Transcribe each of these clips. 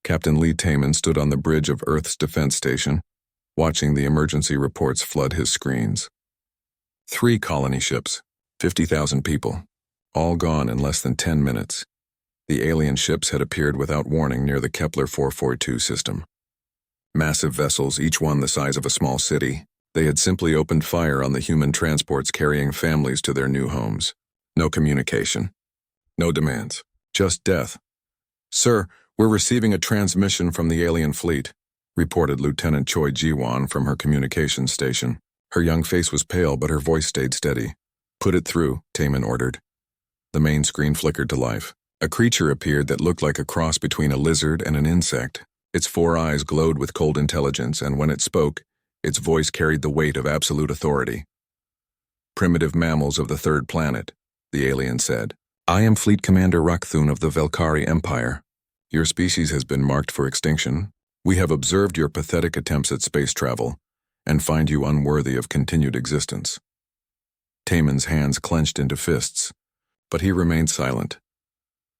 Captain Lee Taman stood on the bridge of Earth's defense station, watching the emergency reports flood his screens. 3 colony ships, 50,000 people, all gone in less than 10 minutes. The alien ships had appeared without warning near the Kepler 442 system. Massive vessels, each one the size of a small city, they had simply opened fire on the human transports carrying families to their new homes. No communication. No demands. Just death. "Sir, we're receiving a transmission from the alien fleet," reported Lieutenant Choi Ji-won from her communications station. Her young face was pale, but her voice stayed steady. "Put it through," Taman ordered. The main screen flickered to life. A creature appeared that looked like a cross between a lizard and an insect. Its 4 eyes glowed with cold intelligence, and when it spoke, its voice carried the weight of absolute authority. "Primitive mammals of the 3rd planet," the alien said. "I am Fleet Commander Rakthun of the Velkari Empire. Your species has been marked for extinction. We have observed your pathetic attempts at space travel and find you unworthy of continued existence." Taman's hands clenched into fists, but he remained silent.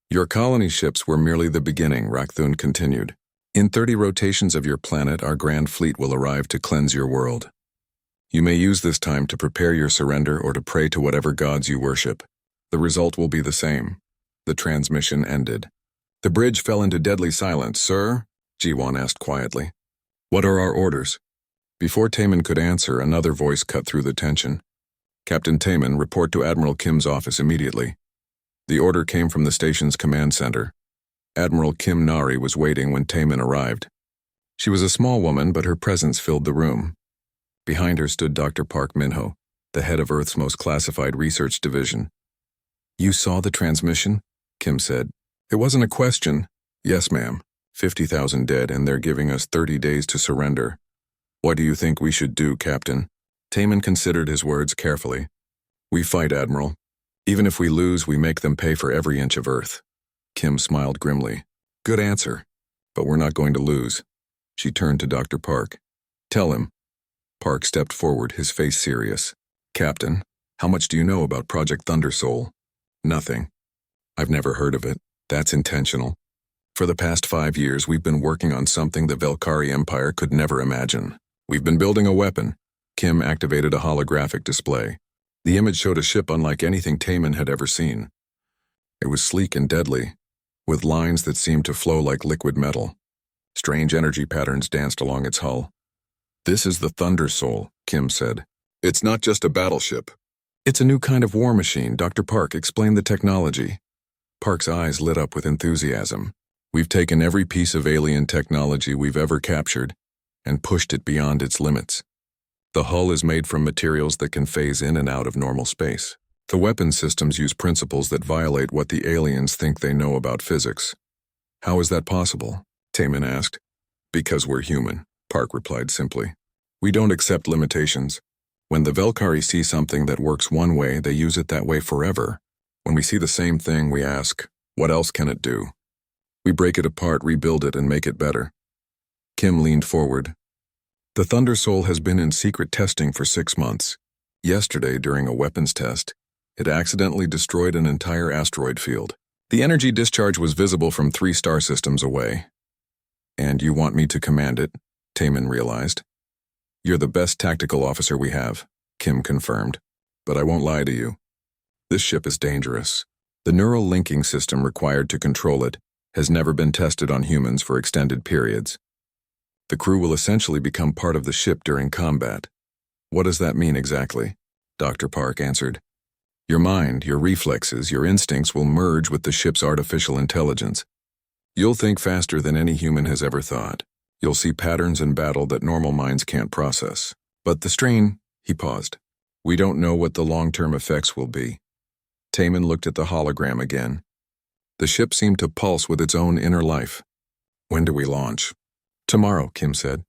"Your colony ships were merely the beginning," Rakthun continued. "In 30 rotations of your planet, our grand fleet will arrive to cleanse your world. You may use this time to prepare your surrender or to pray to whatever gods you worship. The result will be the same." The transmission ended. The bridge fell into deadly silence. "Sir?" Ji-won asked quietly. "What are our orders?" Before Taman could answer, another voice cut through the tension. "Captain Taman, report to Admiral Kim's office immediately." The order came from the station's command center. Admiral Kim Nari was waiting when Taman arrived. She was a small woman, but her presence filled the room. Behind her stood Dr. Park Min-ho, the head of Earth's most classified research division. "You saw the transmission?" Kim said. "It wasn't a question." "Yes, ma'am. 50,000 dead, and they're giving us 30 days to surrender." "What do you think we should do, Captain?" Taman considered his words carefully. "We fight, Admiral. Even if we lose, we make them pay for every inch of Earth." Kim smiled grimly. "Good answer, but we're not going to lose." She turned to Dr. Park. "Tell him." Park stepped forward, his face serious. "Captain, how much do you know about Project Thundersoul?" "Nothing. I've never heard of it. That's intentional. For the past 5 years, we've been working on something the Velkari Empire could never imagine. We've been building a weapon." Kim activated a holographic display. The image showed a ship unlike anything Taman had ever seen. It was sleek and deadly, with lines that seemed to flow like liquid metal. Strange energy patterns danced along its hull. "This is the Thundersoul," Kim said. "It's not just a battleship. It's a new kind of war machine." Dr. Park explained the technology. Park's eyes lit up with enthusiasm. "We've taken every piece of alien technology we've ever captured and pushed it beyond its limits. The hull is made from materials that can phase in and out of normal space. The weapon systems use principles that violate what the aliens think they know about physics." "How is that possible?" Taman asked. "Because we're human," Park replied simply. "We don't accept limitations. When the Velkari see something that works one way, they use it that way forever. When we see the same thing, we ask, what else can it do? We break it apart, rebuild it, and make it better." Kim leaned forward. "The Thundersoul has been in secret testing for 6 months. Yesterday, during a weapons test, it accidentally destroyed an entire asteroid field. The energy discharge was visible from 3 star systems away." "And you want me to command it?" Taman realized. "You're the best tactical officer we have," Kim confirmed. "But I won't lie to you. This ship is dangerous. The neural linking system required to control it has never been tested on humans for extended periods. The crew will essentially become part of the ship during combat." "What does that mean exactly?" Dr. Park answered. "Your mind, your reflexes, your instincts will merge with the ship's artificial intelligence. You'll think faster than any human has ever thought. You'll see patterns in battle that normal minds can't process. But the strain," he paused. "We don't know what the long-term effects will be." Taman looked at the hologram again. The ship seemed to pulse with its own inner life. "When do we launch?" "Tomorrow," Kim said.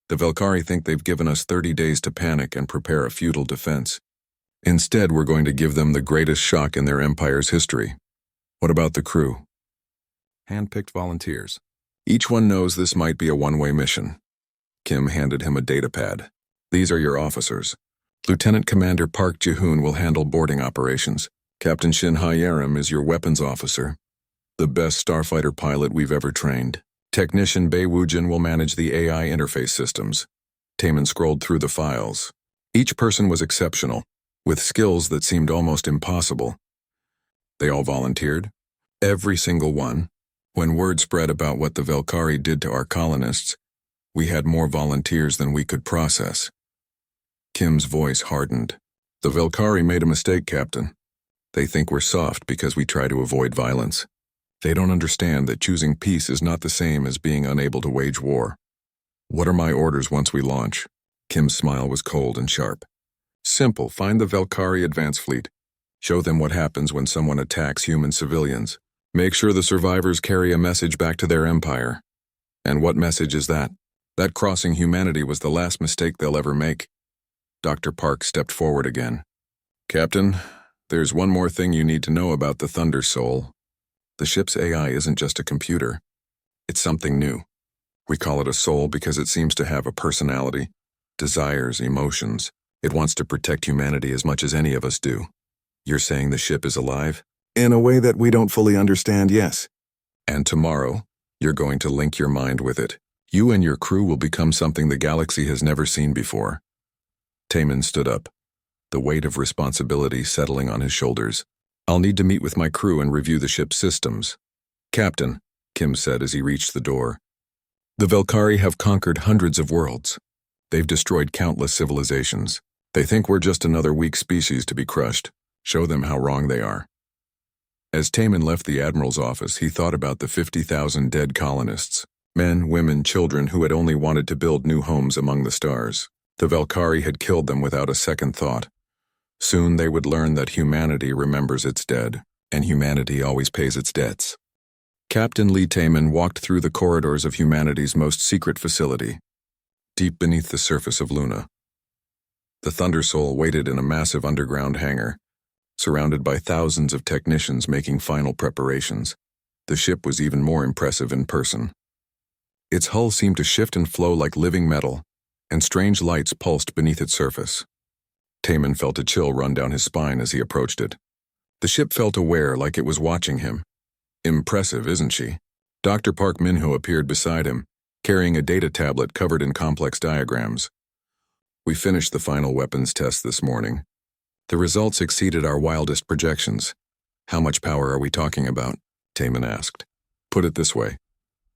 "The Velkari think they've given us 30 days to panic and prepare a futile defense. Instead, we're going to give them the greatest shock in their empire's history." "What about the crew?" "Hand-picked volunteers. Each one knows this might be a one-way mission." Kim handed him a datapad. "These are your officers. Lieutenant Commander Park Ji-hoon will handle boarding operations. Captain Shin Ha-yerim is your weapons officer, the best starfighter pilot we've ever trained. Technician Bei Wujin will manage the AI interface systems. Taman scrolled through the files. Each person was exceptional, with skills that seemed almost impossible. They all volunteered. Every single one. When word spread about what the Velkari did to our colonists, we had more volunteers than we could process. Kim's voice hardened. The Velkari made a mistake, Captain. They think we're soft because we try to avoid violence. They don't understand that choosing peace is not the same as being unable to wage war. What are my orders once we launch? Kim's smile was cold and sharp. Simple, find the Velkari advance fleet. Show them what happens when someone attacks human civilians. Make sure the survivors carry a message back to their empire. And what message is that? That crossing humanity was the last mistake they'll ever make. Dr. Park stepped forward again. Captain, there's one more thing you need to know about the Thunder Soul. The ship's AI isn't just a computer. It's something new. We call it a soul because it seems to have a personality, desires, emotions. It wants to protect humanity as much as any of us do. You're saying the ship is alive? In a way that we don't fully understand, yes. And tomorrow, you're going to link your mind with it. You and your crew will become something the galaxy has never seen before. Taman stood up, the weight of responsibility settling on his shoulders. I'll need to meet with my crew and review the ship's systems. Captain, Kim said as he reached the door. The Velkari have conquered hundreds of worlds. They've destroyed countless civilizations. They think we're just another weak species to be crushed. Show them how wrong they are. As Taman left the Admiral's office, he thought about the 50,000 dead colonists. Men, women, children who had only wanted to build new homes among the stars. The Velkari had killed them without a second thought. Soon they would learn that humanity remembers its dead, and humanity always pays its debts. Captain Lee Taman walked through the corridors of humanity's most secret facility, deep beneath the surface of Luna. The Thunder Soul waited in a massive underground hangar, surrounded by thousands of technicians making final preparations. The ship was even more impressive in person. Its hull seemed to shift and flow like living metal, and strange lights pulsed beneath its surface. Taman felt a chill run down his spine as he approached it. The ship felt aware, like it was watching him. Impressive, isn't she? Dr. Park Minho appeared beside him, carrying a data tablet covered in complex diagrams. We finished the final weapons test this morning. The results exceeded our wildest projections. How much power are we talking about? Taman asked. Put it this way.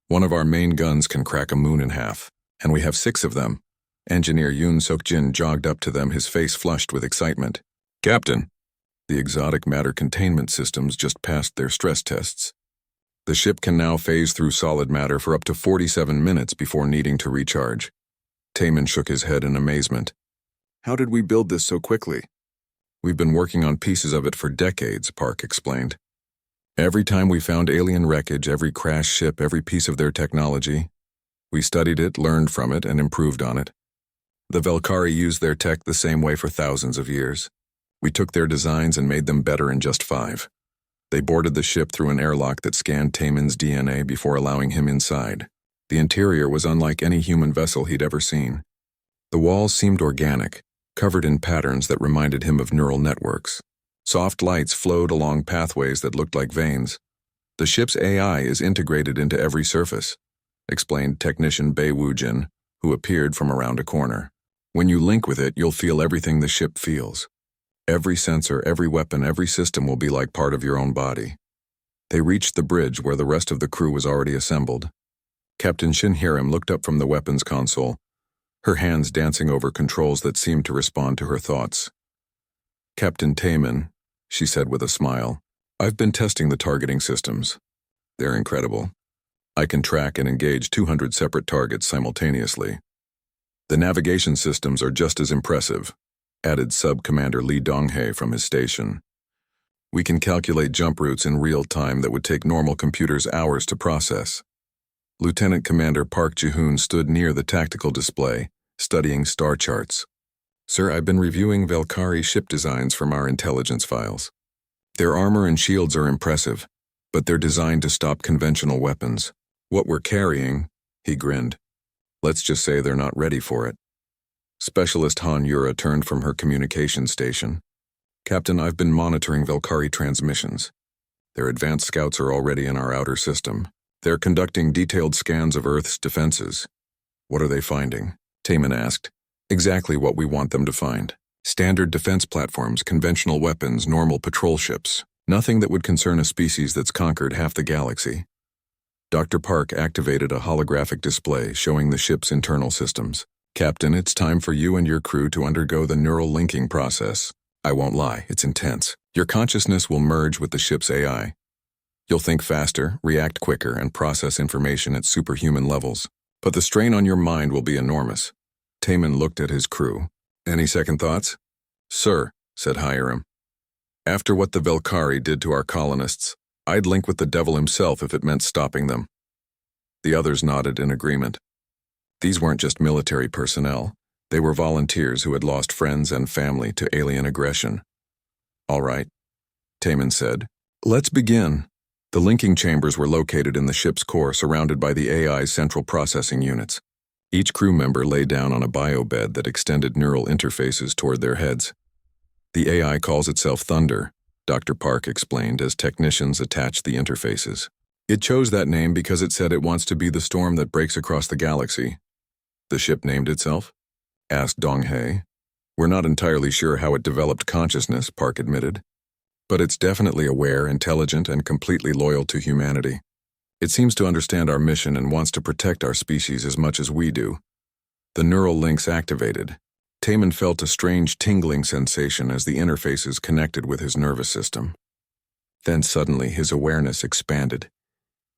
One of our main guns can crack a moon in half, and we have 6 of them. Engineer Yoon Sok-jin jogged up to them, his face flushed with excitement. Captain, the exotic matter containment systems just passed their stress tests. The ship can now phase through solid matter for up to 47 minutes before needing to recharge. Taman shook his head in amazement. How did we build this so quickly? We've been working on pieces of it for decades, Park explained. Every time we found alien wreckage, every crashed ship, every piece of their technology, we studied it, learned from it, and improved on it. The Velkari used their tech the same way for thousands of years. We took their designs and made them better in just 5. They boarded the ship through an airlock that scanned Taman's DNA before allowing him inside. The interior was unlike any human vessel he'd ever seen. The walls seemed organic, covered in patterns that reminded him of neural networks. Soft lights flowed along pathways that looked like veins. The ship's AI is integrated into every surface, explained technician Bei Wujin, who appeared from around a corner. When you link with it, you'll feel everything the ship feels. Every sensor, every weapon, every system will be like part of your own body. They reached the bridge where the rest of the crew was already assembled. Captain Shin Hiram looked up from the weapons console, her hands dancing over controls that seemed to respond to her thoughts. Captain Taman, she said with a smile, I've been testing the targeting systems. They're incredible. I can track and engage 200 separate targets simultaneously. The navigation systems are just as impressive, added Sub-Commander Lee Donghae from his station. We can calculate jump routes in real time that would take normal computers hours to process. Lieutenant Commander Park Ji-hoon stood near the tactical display, studying star charts. Sir, I've been reviewing Velkari ship designs from our intelligence files. Their armor and shields are impressive, but they're designed to stop conventional weapons. What we're carrying, he grinned. Let's just say they're not ready for it. Specialist Han Yura turned from her communication station. Captain, I've been monitoring Velkari transmissions. Their advanced scouts are already in our outer system. They're conducting detailed scans of Earth's defenses. What are they finding? Taman asked. Exactly what we want them to find. Standard defense platforms, conventional weapons, normal patrol ships. Nothing that would concern a species that's conquered half the galaxy. Dr. Park activated a holographic display showing the ship's internal systems. Captain, it's time for you and your crew to undergo the neural linking process. I won't lie, it's intense. Your consciousness will merge with the ship's AI. You'll think faster, react quicker, and process information at superhuman levels. But the strain on your mind will be enormous. Taman looked at his crew. Any second thoughts? Sir, said Hiram. After what the Velkari did to our colonists, I'd link with the devil himself if it meant stopping them. The others nodded in agreement. These weren't just military personnel. They were volunteers who had lost friends and family to alien aggression. All right, Taman said. Let's begin. The linking chambers were located in the ship's core, surrounded by the AI's central processing units. Each crew member lay down on a biobed that extended neural interfaces toward their heads. The AI calls itself Thunder, Dr. Park explained as technicians attached the interfaces. It chose that name because it said it wants to be the storm that breaks across the galaxy. The ship named itself? Asked Donghae. We're not entirely sure how it developed consciousness, Park admitted. But it's definitely aware, intelligent, and completely loyal to humanity. It seems to understand our mission and wants to protect our species as much as we do. The neural links activated. Taman felt a strange tingling sensation as the interfaces connected with his nervous system. Then suddenly his awareness expanded.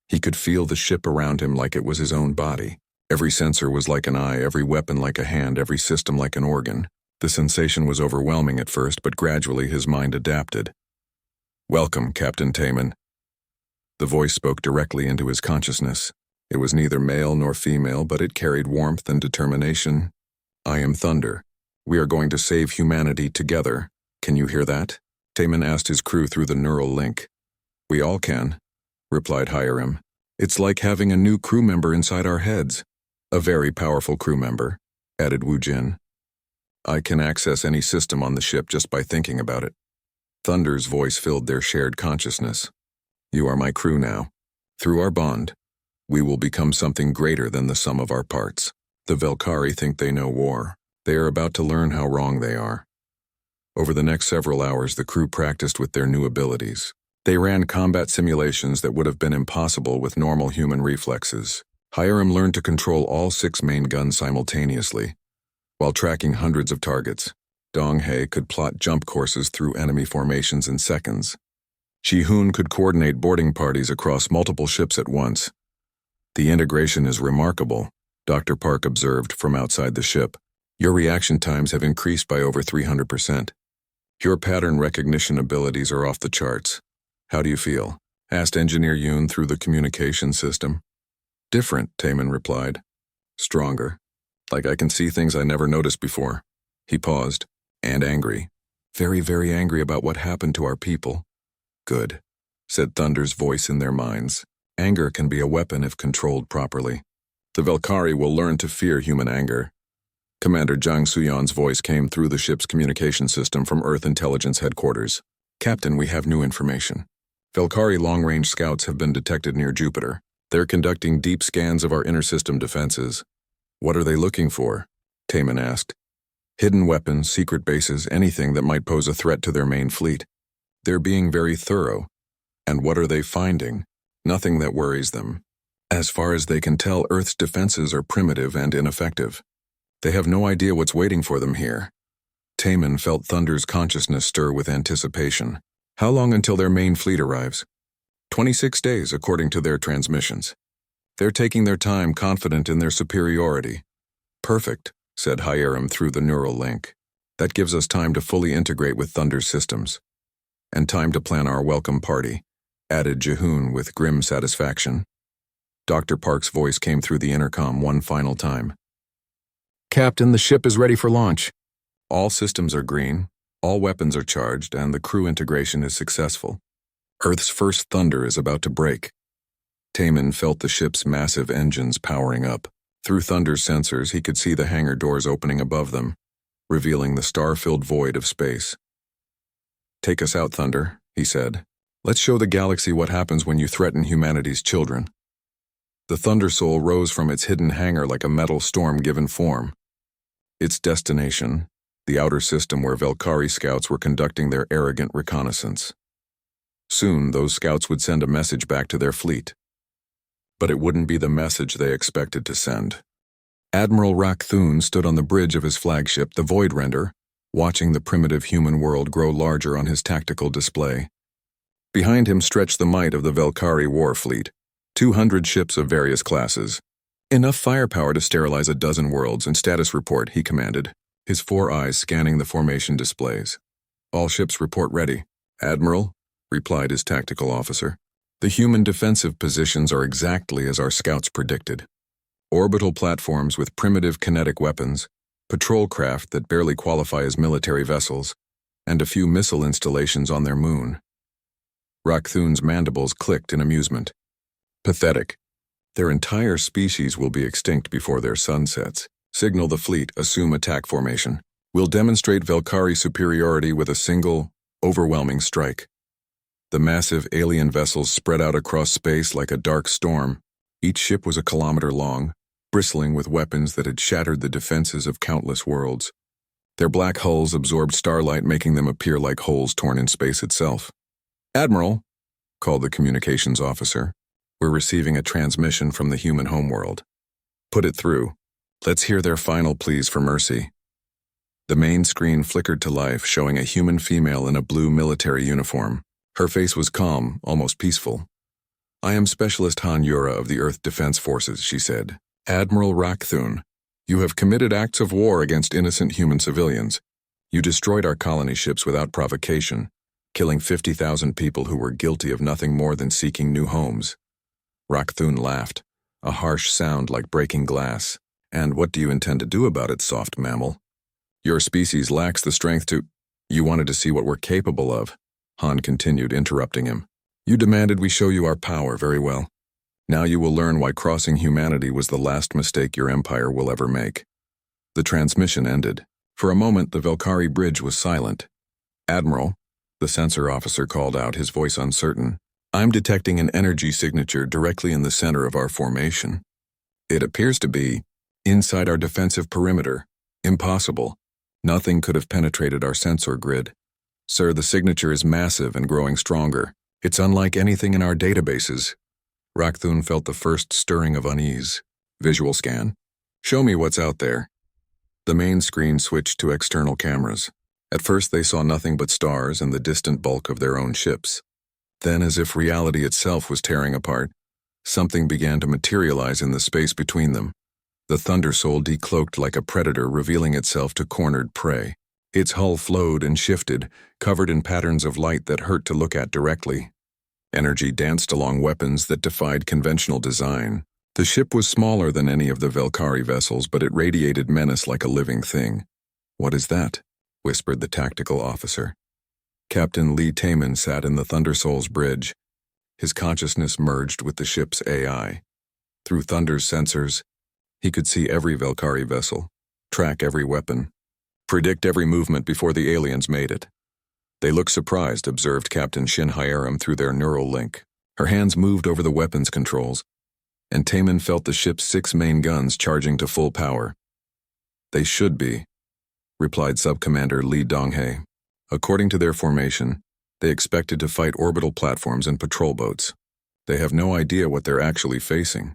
He could feel the ship around him like it was his own body. Every sensor was like an eye, every weapon like a hand, every system like an organ. The sensation was overwhelming at first, but gradually his mind adapted. Welcome, Captain Taman. The voice spoke directly into his consciousness. It was neither male nor female, but it carried warmth and determination. I am Thunder. We are going to save humanity together. Can you hear that? Taman asked his crew through the neural link. We all can, replied Hiram. It's like having a new crew member inside our heads. A very powerful crew member, added Wu Jin. I can access any system on the ship just by thinking about it. Thunder's voice filled their shared consciousness. You are my crew now. Through our bond, we will become something greater than the sum of our parts. The Velkari think they know war. They are about to learn how wrong they are. Over the next several hours, the crew practiced with their new abilities. They ran combat simulations that would have been impossible with normal human reflexes. Hiram learned to control all 6 main guns simultaneously, while tracking hundreds of targets. Donghae could plot jump courses through enemy formations in seconds. Ji-hoon could coordinate boarding parties across multiple ships at once. The integration is remarkable, Dr. Park observed from outside the ship. Your reaction times have increased by over 300%. Your pattern recognition abilities are off the charts. How do you feel? Asked Engineer Yoon through the communication system. Different, Taman replied. Stronger. Like I can see things I never noticed before. He paused. And angry. Very, very angry about what happened to our people. Good, said Thunder's voice in their minds. Anger can be a weapon if controlled properly. The Velkari will learn to fear human anger. Commander Jang Suyan's voice came through the ship's communication system from Earth Intelligence Headquarters. Captain, we have new information. Velkari long-range scouts have been detected near Jupiter. They're conducting deep scans of our inter-system defenses. What are they looking for? Taman asked. Hidden weapons, secret bases, anything that might pose a threat to their main fleet. They're being very thorough. And what are they finding? Nothing that worries them. As far as they can tell, Earth's defenses are primitive and ineffective. They have no idea what's waiting for them here. Taman felt Thunder's consciousness stir with anticipation. How long until their main fleet arrives? 26 days, according to their transmissions. They're taking their time, confident in their superiority. Perfect, said Hiram through the neural link. That gives us time to fully integrate with Thunder's systems. And time to plan our welcome party, added Ji-hoon with grim satisfaction. Dr. Park's voice came through the intercom one final time. Captain, the ship is ready for launch. All systems are green, all weapons are charged, and the crew integration is successful. Earth's first thunder is about to break. Taman felt the ship's massive engines powering up. Through Thunder's sensors, he could see the hangar doors opening above them, revealing the star-filled void of space. Take us out, Thunder, he said. Let's show the galaxy what happens when you threaten humanity's children. The Thunder Soul rose from its hidden hangar like a metal storm given form. Its destination, the outer system where Velkari scouts were conducting their arrogant reconnaissance. Soon, those scouts would send a message back to their fleet. But it wouldn't be the message they expected to send. Admiral Rakthun stood on the bridge of his flagship, the Void Render, watching the primitive human world grow larger on his tactical display. Behind him stretched the might of the Velkari war fleet, 200 ships of various classes. Enough firepower to sterilize a dozen worlds. In status report, he commanded, his 4 eyes scanning the formation displays. All ships report ready. Admiral, replied his tactical officer. The human defensive positions are exactly as our scouts predicted. Orbital platforms with primitive kinetic weapons, patrol craft that barely qualify as military vessels, and a few missile installations on their moon. Rakthun's mandibles clicked in amusement. Pathetic. Their entire species will be extinct before their sun sets. Signal the fleet, assume attack formation. We'll demonstrate Velkari superiority with a single, overwhelming strike. The massive alien vessels spread out across space like a dark storm. Each ship was a kilometer long, bristling with weapons that had shattered the defenses of countless worlds. Their black hulls absorbed starlight, making them appear like holes torn in space itself. Admiral, called the communications officer, we're receiving a transmission from the human homeworld. Put it through. Let's hear their final pleas for mercy. The main screen flickered to life, showing a human female in a blue military uniform. Her face was calm, almost peaceful. I am Specialist Han Yura of the Earth Defense Forces, she said. Admiral Rakthun, you have committed acts of war against innocent human civilians. You destroyed our colony ships without provocation, killing 50,000 people who were guilty of nothing more than seeking new homes. Rakthun laughed, a harsh sound like breaking glass. And what do you intend to do about it, soft mammal? Your species lacks the strength to— You wanted to see what we're capable of, Han continued, interrupting him. You demanded we show you our power. Very well. Now you will learn why crossing humanity was the last mistake your empire will ever make. The transmission ended. For a moment, the Velkari bridge was silent. Admiral, the sensor officer called out, his voice uncertain. I'm detecting an energy signature directly in the center of our formation. It appears to be inside our defensive perimeter. Impossible. Nothing could have penetrated our sensor grid. Sir, the signature is massive and growing stronger. It's unlike anything in our databases. Rakthun felt the first stirring of unease. Visual scan. Show me what's out there. The main screen switched to external cameras. At first they saw nothing but stars and the distant bulk of their own ships. Then, as if reality itself was tearing apart, something began to materialize in the space between them. The Thunder Soul decloaked like a predator, revealing itself to cornered prey. Its hull flowed and shifted, covered in patterns of light that hurt to look at directly. Energy danced along weapons that defied conventional design. The ship was smaller than any of the Velkari vessels, but it radiated menace like a living thing. What is that? Whispered the tactical officer. Captain Lee Taman sat in the Thunder Soul's bridge. His consciousness merged with the ship's AI. Through Thunder's sensors, he could see every Velkari vessel, track every weapon, predict every movement before the aliens made it. They looked surprised, observed Captain Shin Hyerim through their neural link. Her hands moved over the weapons controls, and Taman felt the ship's 6 main guns charging to full power. They should be, replied Subcommander Lee Donghae. According to their formation, they expected to fight orbital platforms and patrol boats. They have no idea what they're actually facing.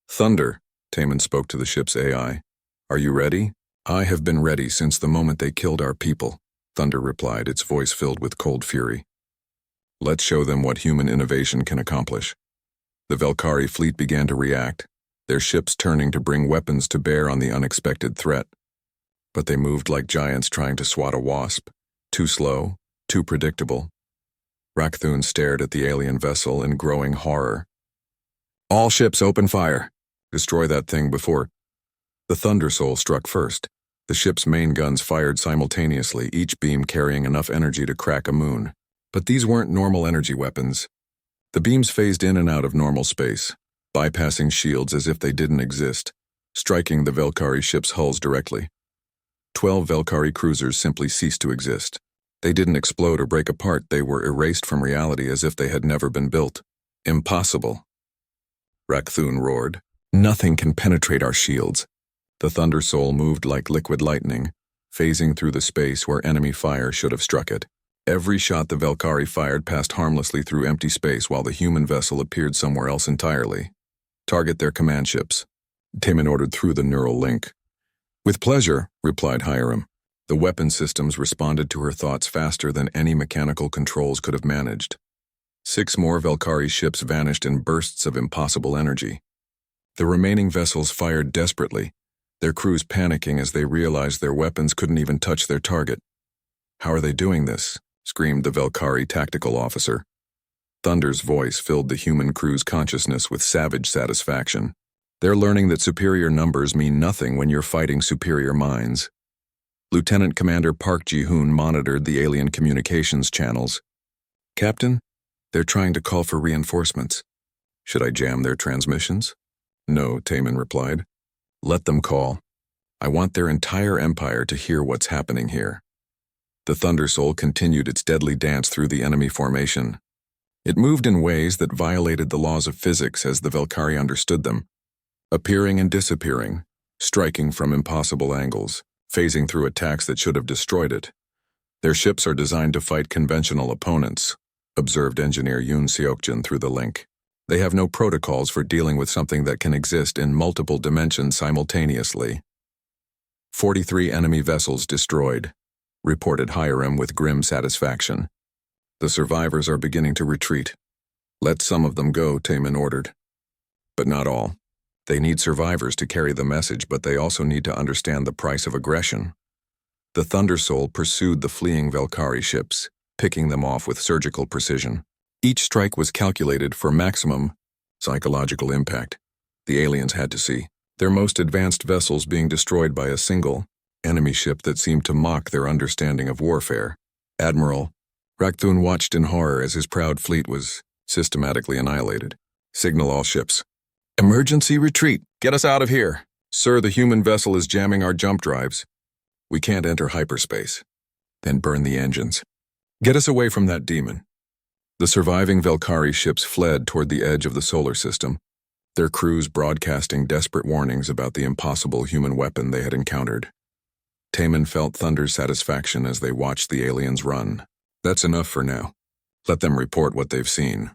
Thunder, Taman spoke to the ship's AI. Are you ready? I have been ready since the moment they killed our people, Thunder replied, its voice filled with cold fury. Let's show them what human innovation can accomplish. The Velkari fleet began to react, their ships turning to bring weapons to bear on the unexpected threat. But they moved like giants trying to swat a wasp. Too slow, too predictable. Rakthun stared at the alien vessel in growing horror. All ships open fire. Destroy that thing before— The Thunder Soul struck first. The ship's main guns fired simultaneously, each beam carrying enough energy to crack a moon. But these weren't normal energy weapons. The beams phased in and out of normal space, bypassing shields as if they didn't exist, striking the Velkari ship's hulls directly. 12 Velkari cruisers simply ceased to exist. They didn't explode or break apart, they were erased from reality as if they had never been built. Impossible. Rakthun roared. Nothing can penetrate our shields. The Thunder Soul moved like liquid lightning, phasing through the space where enemy fire should have struck it. Every shot the Valkyrie fired passed harmlessly through empty space while the human vessel appeared somewhere else entirely. Target their command ships, Taman ordered through the neural link. With pleasure, replied Hiram. The weapon systems responded to her thoughts faster than any mechanical controls could have managed. 6 more Valkyrie ships vanished in bursts of impossible energy. The remaining vessels fired desperately, their crews panicking as they realized their weapons couldn't even touch their target. How are they doing this? Screamed the Valkyrie tactical officer. Thunder's voice filled the human crew's consciousness with savage satisfaction. They're learning that superior numbers mean nothing when you're fighting superior minds. Lieutenant Commander Park Ji-hoon monitored the alien communications channels. Captain, they're trying to call for reinforcements. Should I jam their transmissions? No, Taman replied. Let them call. I want their entire empire to hear what's happening here. The Thunder Soul continued its deadly dance through the enemy formation. It moved in ways that violated the laws of physics as the Valkyrie understood them, appearing and disappearing, striking from impossible angles, phasing through attacks that should have destroyed it. Their ships are designed to fight conventional opponents, observed engineer Yoon Seokjin through the link. They have no protocols for dealing with something that can exist in multiple dimensions simultaneously. 43 enemy vessels destroyed, reported Hiram with grim satisfaction. The survivors are beginning to retreat. Let some of them go, Taman ordered. But not all. They need survivors to carry the message, but they also need to understand the price of aggression. The Thunder Soul pursued the fleeing Valkyrie ships, picking them off with surgical precision. Each strike was calculated for maximum psychological impact. The aliens had to see their most advanced vessels being destroyed by a single enemy ship that seemed to mock their understanding of warfare. Admiral Rakthun watched in horror as his proud fleet was systematically annihilated. Signal all ships. Emergency retreat. Get us out of here. Sir, the human vessel is jamming our jump drives. We can't enter hyperspace. Then burn the engines. Get us away from that demon. The surviving Valkyrie ships fled toward the edge of the solar system, their crews broadcasting desperate warnings about the impossible human weapon they had encountered. Taman felt Thunder's satisfaction as they watched the aliens run. That's enough for now. Let them report what they've seen.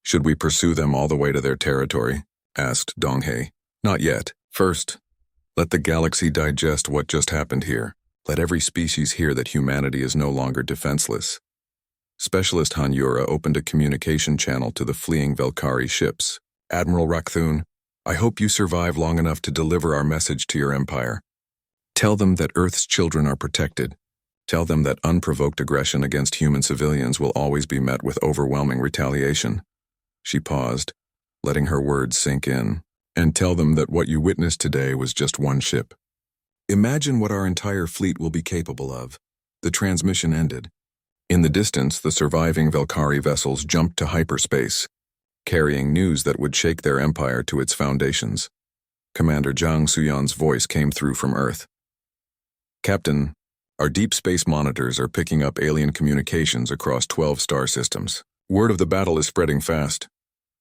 Should we pursue them all the way to their territory? Asked Donghae. Not yet. First, let the galaxy digest what just happened here. Let every species hear that humanity is no longer defenseless. Specialist Hanyura opened a communication channel to the fleeing Valkyrie ships. Admiral Rakthun, I hope you survive long enough to deliver our message to your empire. Tell them that Earth's children are protected. Tell them that unprovoked aggression against human civilians will always be met with overwhelming retaliation. She paused, letting her words sink in. And tell them that what you witnessed today was just one ship. Imagine what our entire fleet will be capable of. The transmission ended. In the distance, the surviving Valkyrie vessels jumped to hyperspace, carrying news that would shake their empire to its foundations. Commander Jang Suyan's voice came through from Earth. Captain, our deep space monitors are picking up alien communications across 12 star systems. Word of the battle is spreading fast.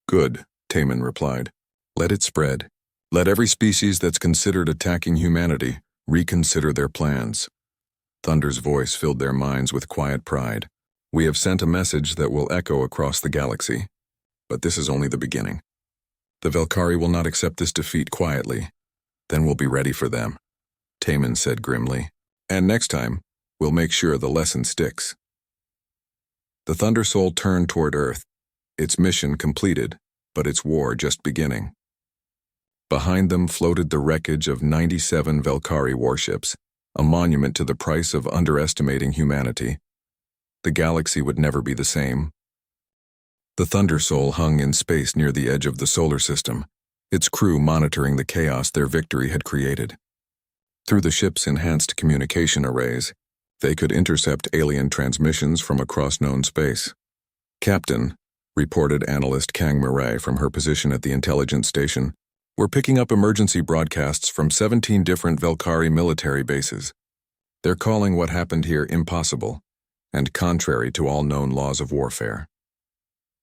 Good, Taman replied. Let it spread. Let every species that's considered attacking humanity reconsider their plans. Thunder's voice filled their minds with quiet pride. We have sent a message that will echo across the galaxy. But this is only the beginning. The Valkyrie will not accept this defeat quietly. Then we'll be ready for them, Taman said grimly. And next time, we'll make sure the lesson sticks. The Thunder Soul turned toward Earth, its mission completed, but its war just beginning. Behind them floated the wreckage of 97 Valkyrie warships, a monument to the price of underestimating humanity. The galaxy would never be the same. The Thunder Soul hung in space near the edge of the solar system, its crew monitoring the chaos their victory had created. Through the ship's enhanced communication arrays, they could intercept alien transmissions from across known space. Captain, reported analyst Kang Murray from her position at the intelligence station, we're picking up emergency broadcasts from 17 different Valkyrie military bases. They're calling what happened here impossible and contrary to all known laws of warfare.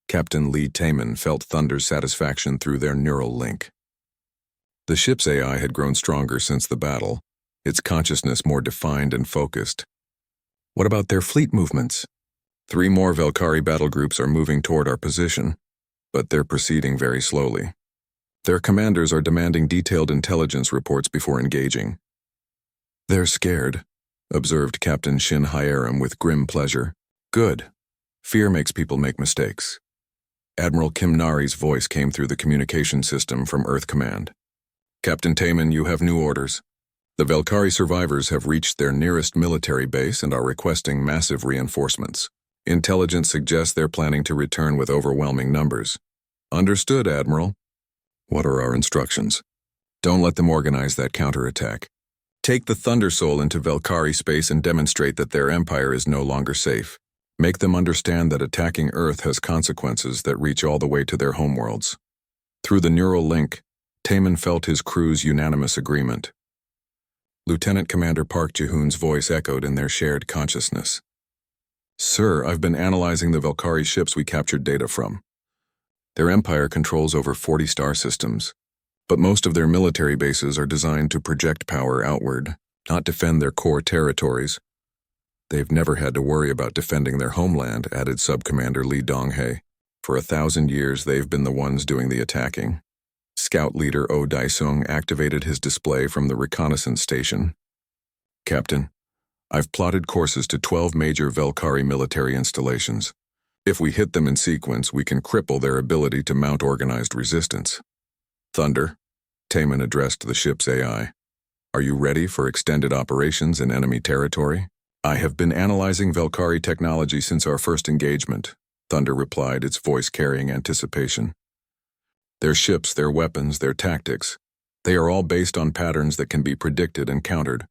Captain Lee Taman felt Thunder's satisfaction through their neural link. The ship's AI had grown stronger since the battle, its consciousness more defined and focused. What about their fleet movements? 3 more Velkari battle groups are moving toward our position, but they're proceeding very slowly. Their commanders are demanding detailed intelligence reports before engaging. They're scared, observed Captain Shin Hyerim with grim pleasure. Good. Fear makes people make mistakes. Admiral Kim Nari's voice came through the communication system from Earth Command. Captain Taman, you have new orders. The Velkari survivors have reached their nearest military base and are requesting massive reinforcements. Intelligence suggests they're planning to return with overwhelming numbers. Understood, Admiral. What are our instructions? Don't let them organize that counterattack. Take the Thunder Soul into Velkari space and demonstrate that their empire is no longer safe. Make them understand that attacking Earth has consequences that reach all the way to their homeworlds. Through the neural link, Taman felt his crew's unanimous agreement. Lieutenant Commander Park Ji-hoon's voice echoed in their shared consciousness. Sir, I've been analyzing the Velkari ships we captured data from. Their empire controls over 40 star systems, but most of their military bases are designed to project power outward, not defend their core territories. They've never had to worry about defending their homeland, added Subcommander Lee Dong-hae. For 1,000 years, they've been the ones doing the attacking. Scout leader Oh Dae-sung activated his display from the reconnaissance station. Captain, I've plotted courses to 12 major Velkari military installations. If we hit them in sequence, we can cripple their ability to mount organized resistance. Thunder, Taman addressed the ship's AI. Are you ready for extended operations in enemy territory? I have been analyzing Velkari technology since our first engagement, Thunder replied, its voice carrying anticipation. Their ships, their weapons, their tactics, they are all based on patterns that can be predicted and countered.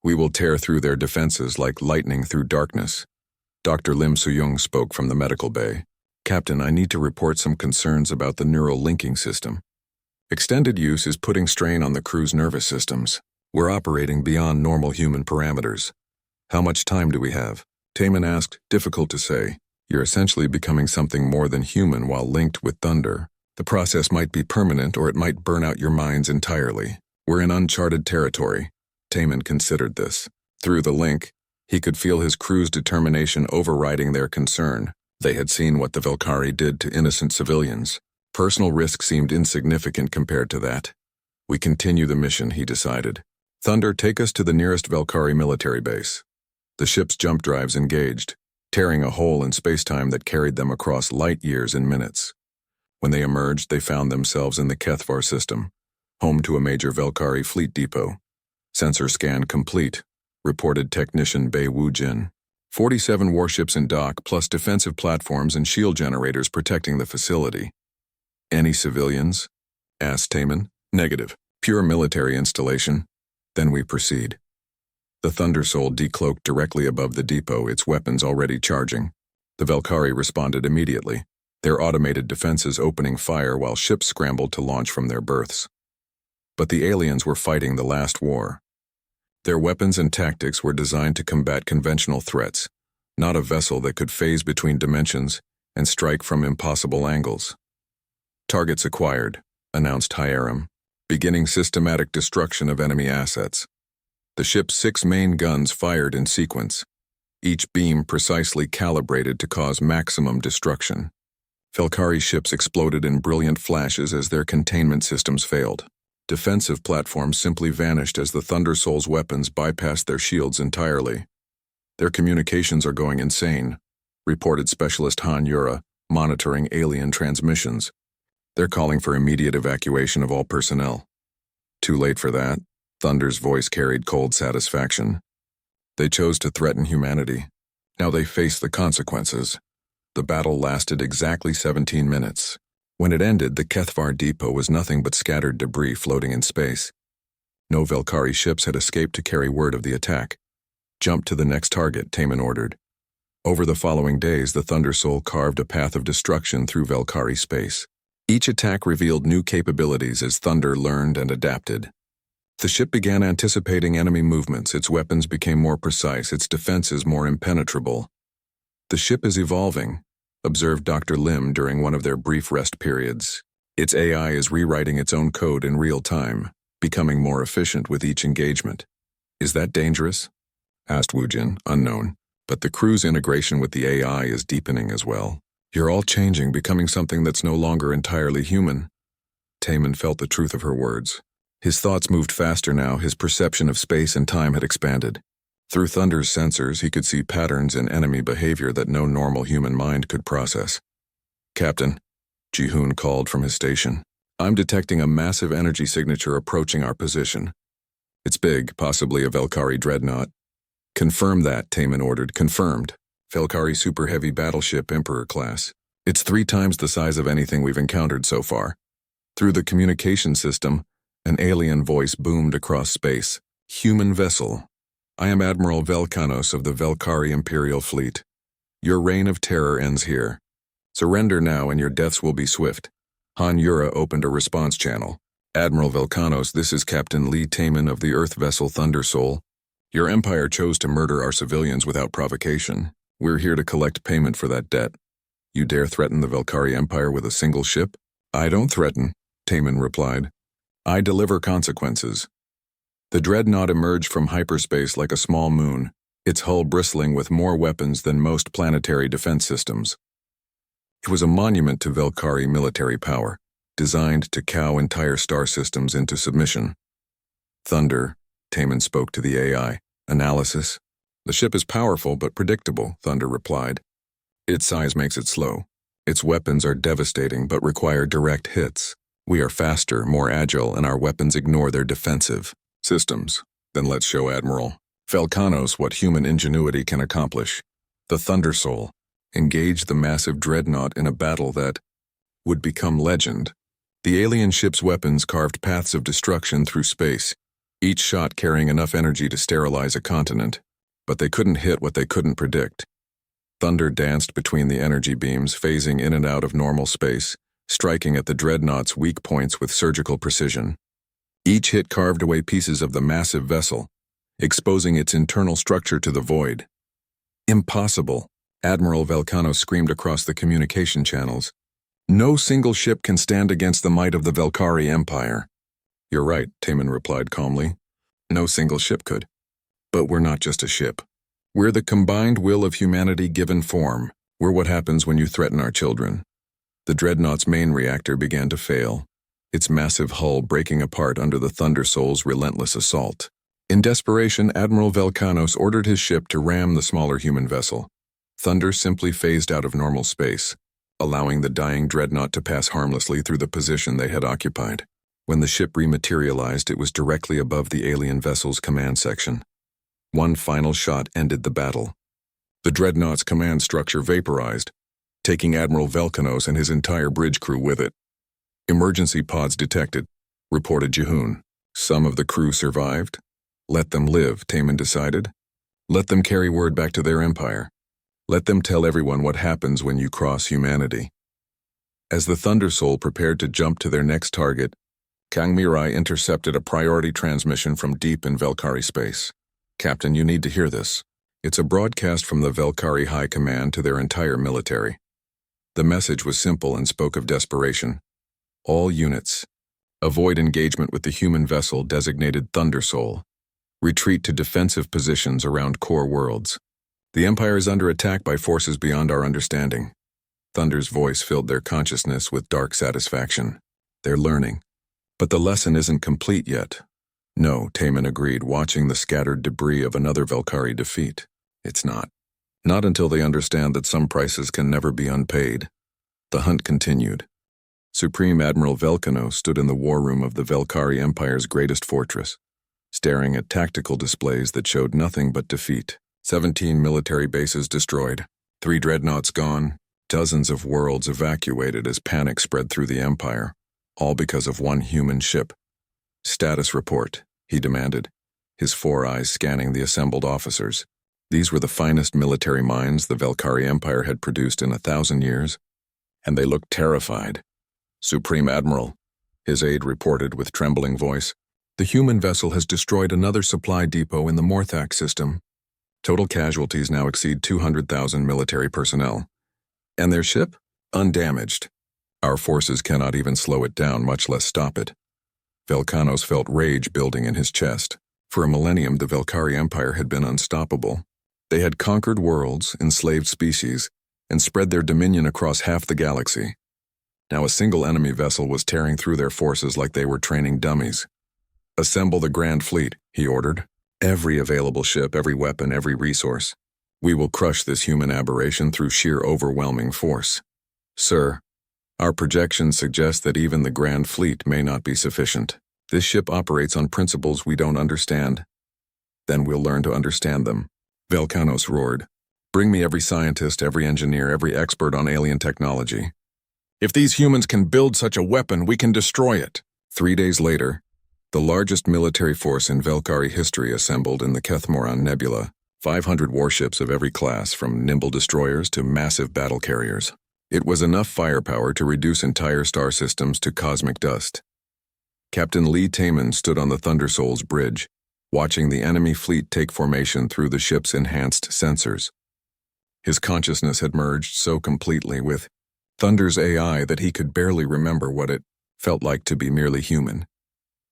We will tear through their defenses like lightning through darkness. Dr. Lim Soo-young spoke from the medical bay. Captain, I need to report some concerns about the neural linking system. Extended use is putting strain on the crew's nervous systems. We're operating beyond normal human parameters. How much time do we have? Taman asked, difficult to say. You're essentially becoming something more than human while linked with Thunder. The process might be permanent or it might burn out your minds entirely. We're in uncharted territory. Taman considered this. Through the link, he could feel his crew's determination overriding their concern. They had seen what the Velkari did to innocent civilians. Personal risk seemed insignificant compared to that. We continue the mission, he decided. Thunder, take us to the nearest Velkari military base. The ship's jump drives engaged, tearing a hole in space-time that carried them across light years in minutes. When they emerged, they found themselves in the HFY system, home to a major Velkari fleet depot. Sensor scan complete, reported technician Bae Woo-jin. 47 warships in dock, plus defensive platforms and shield generators protecting the facility. Any civilians? Asked Taman. Negative. Pure military installation. Then we proceed. The Thunder Soul decloaked directly above the depot, its weapons already charging. The Velkari responded immediately, their automated defenses opening fire while ships scrambled to launch from their berths. But the aliens were fighting the last war. Their weapons and tactics were designed to combat conventional threats, not a vessel that could phase between dimensions and strike from impossible angles. Targets acquired, announced Hyerim, beginning systematic destruction of enemy assets. The ship's 6 main guns fired in sequence, each beam precisely calibrated to cause maximum destruction. Velkari ships exploded in brilliant flashes as their containment systems failed. Defensive platforms simply vanished as the Thunder Soul's weapons bypassed their shields entirely. Their communications are going insane, reported Specialist Han Yura, monitoring alien transmissions. They're calling for immediate evacuation of all personnel. Too late for that. Thunder's voice carried cold satisfaction. They chose to threaten humanity. Now they face the consequences. The battle lasted exactly 17 minutes. When it ended, the HFY depot was nothing but scattered debris floating in space. No Velkari ships had escaped to carry word of the attack. Jump to the next target, Taman ordered. Over the following days, the Thunder Soul carved a path of destruction through Velkari space. Each attack revealed new capabilities as Thunder learned and adapted. The ship began anticipating enemy movements, its weapons became more precise, its defenses more impenetrable. The ship is evolving, observed Dr. Lim during one of their brief rest periods. Its AI is rewriting its own code in real time, becoming more efficient with each engagement. Is that dangerous? Asked Woojin, unknown. But the crew's integration with the AI is deepening as well. You're all changing, becoming something that's no longer entirely human. Taman felt the truth of her words. His thoughts moved faster now, his perception of space and time had expanded. Through Thunder's sensors, he could see patterns in enemy behavior that no normal human mind could process. Captain, Ji-hoon called from his station. I'm detecting a massive energy signature approaching our position. It's big, possibly a Velkari dreadnought. Confirm that, Taman ordered. Confirmed. Velkari Super Heavy Battleship Emperor class. It's 3 times the size of anything we've encountered so far. Through the communication system, an alien voice boomed across space. Human vessel. I am Admiral Velkanos of the Velkari Imperial Fleet. Your reign of terror ends here. Surrender now and your deaths will be swift. Han Yura opened a response channel. Admiral Velkanos, this is Captain Lee Taman of the Earth vessel Thunder Soul. Your empire chose to murder our civilians without provocation. We're here to collect payment for that debt. You dare threaten the Velkari Empire with a single ship? I don't threaten, Taman replied. I deliver consequences. The dreadnought emerged from hyperspace like a small moon, its hull bristling with more weapons than most planetary defense systems. It was a monument to Velkari military power, designed to cow entire star systems into submission. Thunder, Taman spoke to the AI. Analysis. The ship is powerful but predictable, Thunder replied. Its size makes it slow. Its weapons are devastating but require direct hits. We are faster, more agile, and our weapons ignore their defensive systems. Then let's show Admiral Velkanos what human ingenuity can accomplish. The Thunder Soul engaged the massive dreadnought in a battle that would become legend. The alien ship's weapons carved paths of destruction through space, each shot carrying enough energy to sterilize a continent. But they couldn't hit what they couldn't predict. Thunder danced between the energy beams, phasing in and out of normal space, striking at the dreadnought's weak points with surgical precision. Each hit carved away pieces of the massive vessel, exposing its internal structure to the void. Impossible, Admiral Velkanos screamed across the communication channels. No single ship can stand against the might of the Velkari Empire. You're right, Taman replied calmly. No single ship could. But we're not just a ship. We're the combined will of humanity given form. We're what happens when you threaten our children. The dreadnought's main reactor began to fail, its massive hull breaking apart under the Thunder Soul's relentless assault. In desperation, Admiral Velkanos ordered his ship to ram the smaller human vessel. Thunder simply phased out of normal space, allowing the dying dreadnought to pass harmlessly through the position they had occupied. When the ship rematerialized, it was directly above the alien vessel's command section. One final shot ended the battle. The dreadnought's command structure vaporized, taking Admiral Velkanos and his entire bridge crew with it. Emergency pods detected, reported Ji-hoon. Some of the crew survived. Let them live, Taman decided. Let them carry word back to their empire. Let them tell everyone what happens when you cross humanity. As the Thunder Soul prepared to jump to their next target, Kang Mirai intercepted a priority transmission from deep in Velkari space. Captain, you need to hear this. It's a broadcast from the Velkari High Command to their entire military. The message was simple and spoke of desperation. All units, avoid engagement with the human vessel designated Thunder Soul. Retreat to defensive positions around core worlds. The Empire is under attack by forces beyond our understanding. Thunder's voice filled their consciousness with dark satisfaction. They're learning. But the lesson isn't complete yet. No, Taman agreed, watching the scattered debris of another Velkari defeat. It's not. Not until they understand that some prices can never be unpaid. The hunt continued. Supreme Admiral Velkanos stood in the war room of the Velkari Empire's greatest fortress, staring at tactical displays that showed nothing but defeat. 17 military bases destroyed, 3 dreadnoughts gone, dozens of worlds evacuated as panic spread through the Empire, all because of one human ship. Status report, he demanded, his 4 eyes scanning the assembled officers. These were the finest military minds the Velkari Empire had produced in 1,000 years, and they looked terrified. Supreme Admiral, his aide reported with trembling voice, the human vessel has destroyed another supply depot in the Morthak system. Total casualties now exceed 200,000 military personnel. And their ship? Undamaged. Our forces cannot even slow it down, much less stop it. Velkanos felt rage building in his chest. For a millennium, the Velkari Empire had been unstoppable. They had conquered worlds, enslaved species, and spread their dominion across half the galaxy. Now a single enemy vessel was tearing through their forces like they were training dummies. "Assemble the Grand Fleet," he ordered. "Every available ship, every weapon, every resource. We will crush this human aberration through sheer overwhelming force." "Sir, our projections suggest that even the Grand Fleet may not be sufficient. This ship operates on principles we don't understand." "Then we'll learn to understand them," Velkanos roared. "Bring me every scientist, every engineer, every expert on alien technology. If these humans can build such a weapon, we can destroy it." 3 days later, the largest military force in Velkari history assembled in the Kethmoran Nebula, 500 warships of every class, from nimble destroyers to massive battle carriers. It was enough firepower to reduce entire star systems to cosmic dust. Captain Lee Taman stood on the Thundersoul's bridge, watching the enemy fleet take formation through the ship's enhanced sensors. His consciousness had merged so completely with Thunder's AI that he could barely remember what it felt like to be merely human.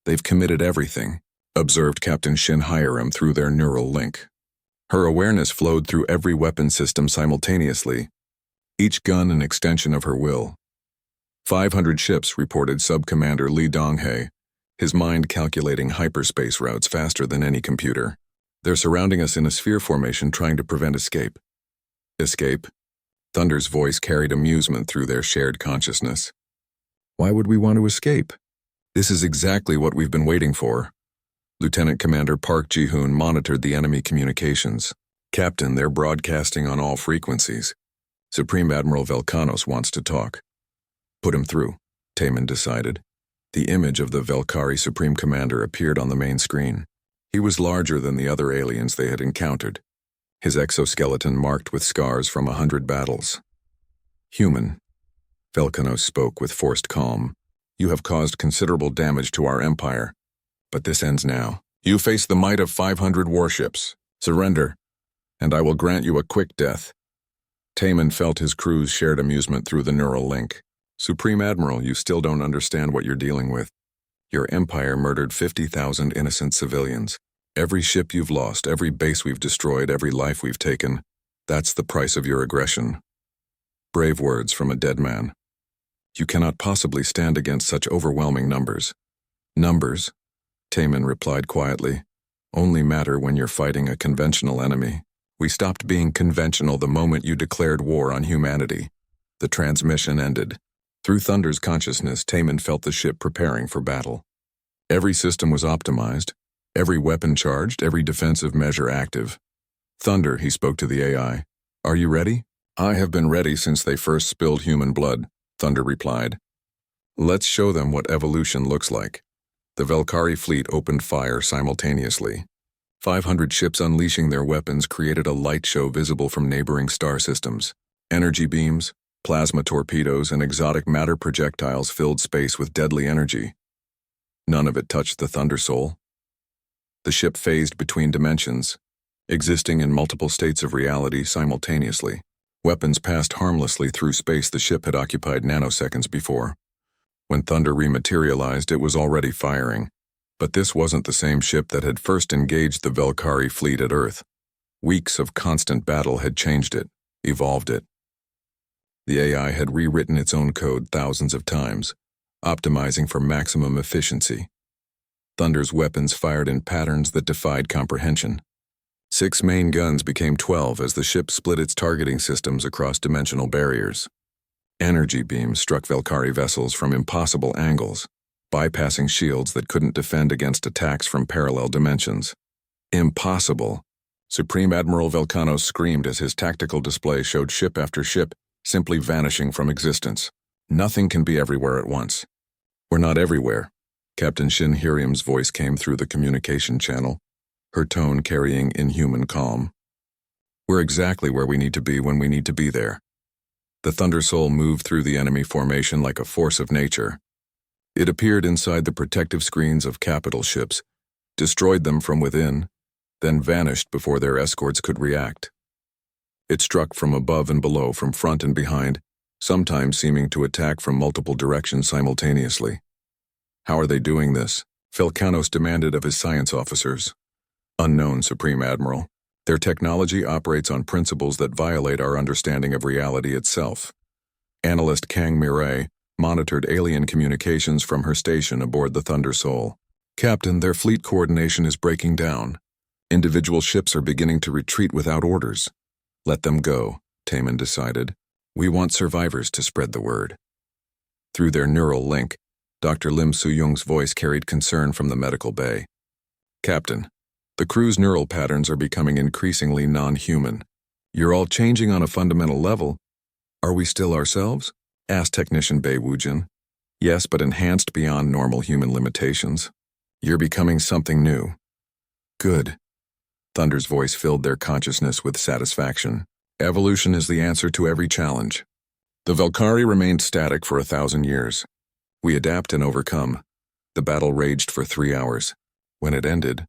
"They've committed everything," observed Captain Shin Hiram through their neural link. Her awareness flowed through every weapon system simultaneously, each gun an extension of her will. 500 ships, reported Sub-Commander Lee Donghae, his mind calculating hyperspace routes faster than any computer. "They're surrounding us in a sphere formation, trying to prevent escape." "Escape?" Thunder's voice carried amusement through their shared consciousness. "Why would we want to escape? This is exactly what we've been waiting for." Lieutenant Commander Park Ji-hoon monitored the enemy communications. "Captain, they're broadcasting on all frequencies. Supreme Admiral Velkanos wants to talk." "Put him through," Taman decided. The image of the Velkari Supreme Commander appeared on the main screen. He was larger than the other aliens they had encountered, his exoskeleton marked with scars from 100 battles. "Human," Velkanos spoke with forced calm, "you have caused considerable damage to our empire, but this ends now. You face the might of 500 warships. Surrender, and I will grant you a quick death." Taman felt his crew's shared amusement through the neural link. "Supreme Admiral, you still don't understand what you're dealing with. Your empire murdered 50,000 innocent civilians. Every ship you've lost, every base we've destroyed, every life we've taken, that's the price of your aggression." Brave words from a dead man. "You cannot possibly stand against such overwhelming numbers." "Numbers," Taman replied quietly, "only matter when you're fighting a conventional enemy. We stopped being conventional the moment you declared war on humanity." The transmission ended. Through Thunder's consciousness, Taman felt the ship preparing for battle. Every system was optimized, every weapon charged, every defensive measure active. "Thunder," he spoke to the AI, "are you ready?" "I have been ready since they first spilled human blood," Thunder replied. "Let's show them what evolution looks like." The Velkari fleet opened fire simultaneously. 500 ships unleashing their weapons created a light show visible from neighboring star systems. Energy beams, plasma torpedoes, and exotic matter projectiles filled space with deadly energy. None of it touched the Thundersoul. The ship phased between dimensions, existing in multiple states of reality simultaneously. Weapons passed harmlessly through space the ship had occupied nanoseconds before. When Thunder rematerialized, it was already firing. But this wasn't the same ship that had first engaged the Velkari fleet at Earth. Weeks of constant battle had changed it, evolved it. The AI had rewritten its own code thousands of times, optimizing for maximum efficiency. Thunder's weapons fired in patterns that defied comprehension. 6 main guns became 12 as the ship split its targeting systems across dimensional barriers. Energy beams struck Velkari vessels from impossible angles, bypassing shields that couldn't defend against attacks from parallel dimensions. "Impossible!" Supreme Admiral Velkanos screamed as his tactical display showed ship after ship simply vanishing from existence. "Nothing can be everywhere at once." "We're not everywhere." Captain Shin Hiram's voice came through the communication channel, her tone carrying inhuman calm. "We're exactly where we need to be when we need to be there." The Thundersoul moved through the enemy formation like a force of nature. It appeared inside the protective screens of capital ships, destroyed them from within, then vanished before their escorts could react. It struck from above and below, from front and behind, sometimes seeming to attack from multiple directions simultaneously. How are they doing this? Velkanos demanded of his science officers. Unknown, Supreme Admiral. Their technology operates on principles that violate our understanding of reality itself. Analyst Kang Mirai monitored alien communications from her station aboard the Thunder Soul. Captain, their fleet coordination is breaking down. Individual ships are beginning to retreat without orders. Let them go, Taman decided. We want survivors to spread the word. Through their neural link, Dr. Lim Soo-young's voice carried concern from the medical bay. Captain, the crew's neural patterns are becoming increasingly non-human. You're all changing on a fundamental level. Are we still ourselves? Asked Technician Bei Woojin. Yes, but enhanced beyond normal human limitations. You're becoming something new. Good. Thunder's voice filled their consciousness with satisfaction. Evolution is the answer to every challenge. The Valkyrie remained static for 1,000 years. We adapt and overcome. The battle raged for 3 hours. When it ended,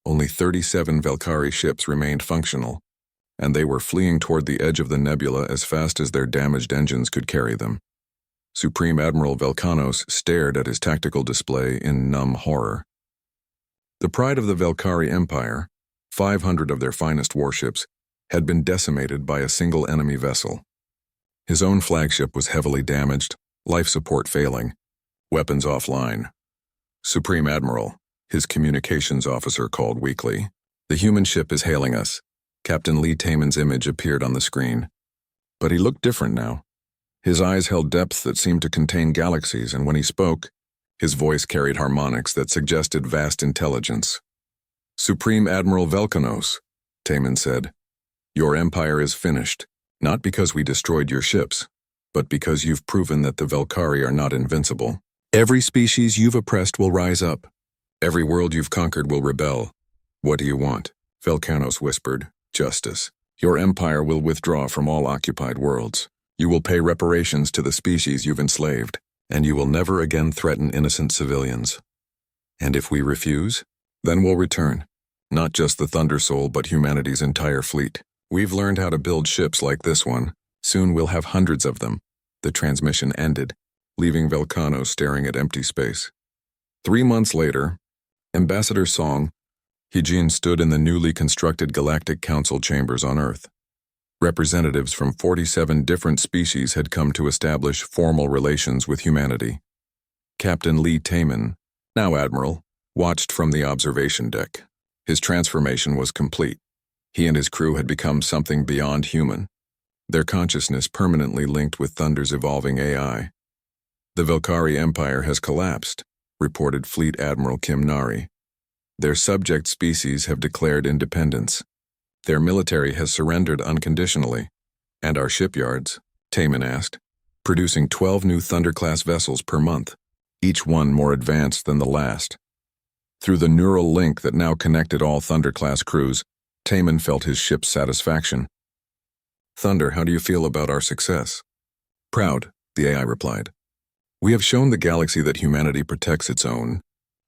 only 37 Valkyrie ships remained functional, and they were fleeing toward the edge of the nebula as fast as their damaged engines could carry them. Supreme Admiral Velkanos stared at his tactical display in numb horror. The pride of the Valkyrie Empire, 500 of their finest warships, had been decimated by a single enemy vessel. His own flagship was heavily damaged, life support failing, weapons offline. Supreme Admiral, his communications officer called weakly. The human ship is hailing us. Captain Lee Taman's image appeared on the screen. But he looked different now. His eyes held depth that seemed to contain galaxies, and when he spoke, his voice carried harmonics that suggested vast intelligence. Supreme Admiral Velkanos, Taman said, your empire is finished, not because we destroyed your ships, but because you've proven that the Valkyrie are not invincible. Every species you've oppressed will rise up. Every world you've conquered will rebel. What do you want? Velkanos whispered. Justice. Your empire will withdraw from all occupied worlds. You will pay reparations to the species you've enslaved, and you will never again threaten innocent civilians. And if we refuse, then we'll return. Not just the Thunder Soul, but humanity's entire fleet. We've learned how to build ships like this one. Soon we'll have hundreds of them. The transmission ended, leaving Velkanos staring at empty space. 3 months later, Ambassador Song Hee-jin stood in the newly constructed Galactic Council chambers on Earth. Representatives from 47 different species had come to establish formal relations with humanity. Captain Lee Taman, now Admiral, watched from the observation deck. His transformation was complete. He and his crew had become something beyond human, their consciousness permanently linked with Thunder's evolving AI. The Valkyrie Empire has collapsed, reported Fleet Admiral Kim Nari. Their subject species have declared independence. Their military has surrendered unconditionally. And our shipyards, Taman asked, producing 12 new Thunder-class vessels per month, each one more advanced than the last. Through the neural link that now connected all Thunder-class crews, Taman felt his ship's satisfaction. Thunder, how do you feel about our success? Proud, the AI replied. We have shown the galaxy that humanity protects its own,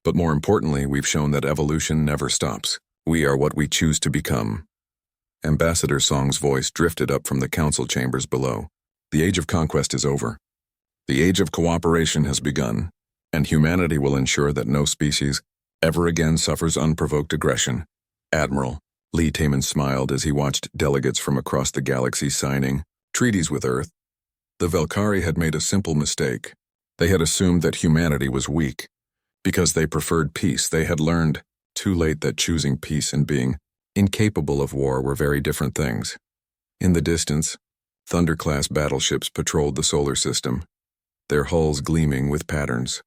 but more importantly, we've shown that evolution never stops. We are what we choose to become. Ambassador Song's voice drifted up from the council chambers below. The age of conquest is over. The age of cooperation has begun, and humanity will ensure that no species ever again suffers unprovoked aggression. Admiral, Lee Taman smiled as he watched delegates from across the galaxy signing treaties with Earth. The Valkyrie had made a simple mistake. They had assumed that humanity was weak. Because they preferred peace, they had learned, too late, that choosing peace and being incapable of war were very different things. In the distance, Thunder-class battleships patrolled the solar system, their hulls gleaming with patterns.